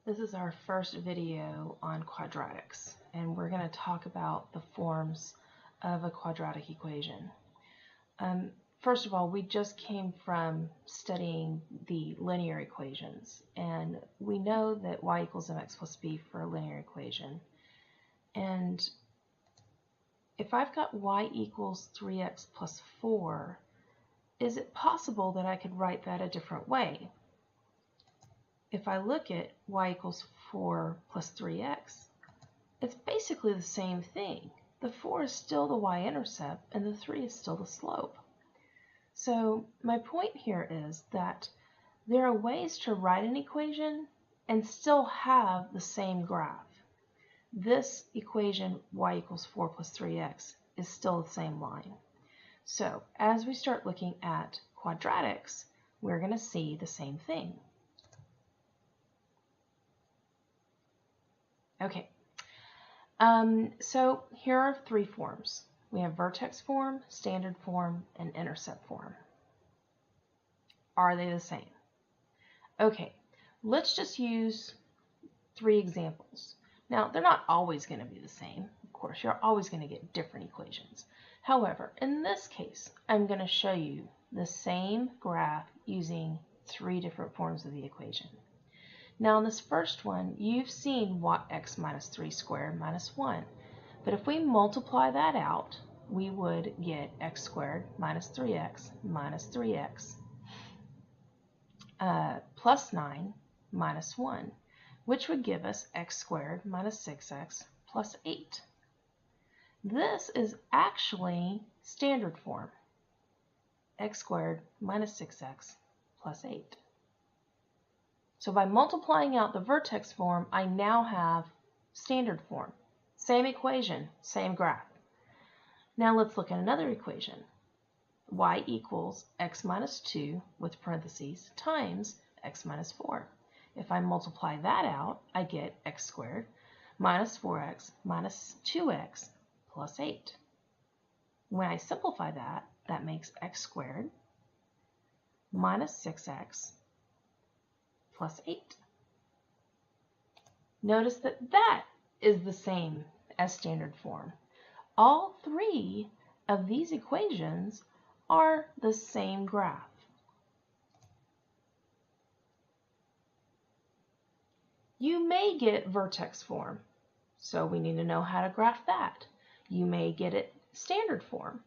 This is our first video on quadratics, and we're going to talk about the forms of a quadratic equation. First of all, we just came from studying the linear equations, and we know that y equals mx plus b for a linear equation. And if I've got y equals 3x plus 4, is it possible that I could write that a different way? If I look at y equals 4 plus 3x, it's basically the same thing. The 4 is still the y-intercept and the 3 is still the slope. So my point here is that there are ways to write an equation and still have the same graph. This equation, y equals 4 plus 3x, is still the same line. So as we start looking at quadratics, we're going to see the same thing. Okay, so here are three forms. We have vertex form, standard form, and intercept form. Are they the same? Okay, let's just use three examples. Now, they're not always going to be the same. Of course, you're always going to get different equations. However, in this case, I'm going to show you the same graph using three different forms of the equation. Now in this first one, you've seen x minus 3 squared minus 1. But if we multiply that out, we would get x squared minus 3x plus 9 minus 1, which would give us x squared minus 6x plus 8. This is actually standard form, x squared minus 6x plus 8. So by multiplying out the vertex form, I now have standard form. Same equation, same graph. Now let's look at another equation. Y equals x minus 2 with parentheses times x minus 4. If I multiply that out, I get x squared minus 4x minus 2x plus 8. When I simplify that, that makes x squared minus 6x plus 8. Notice that that is the same as standard form. All three of these equations are the same graph. You may get vertex form, so we need to know how to graph that. You may get it standard form.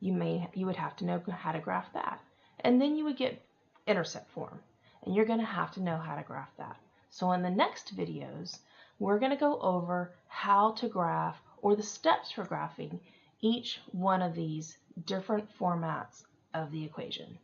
You would have to know how to graph that. And then you would get intercept form. And you're going to have to know how to graph that. So in the next videos, we're going to go over how to graph, or the steps for graphing, each one of these different formats of the equation.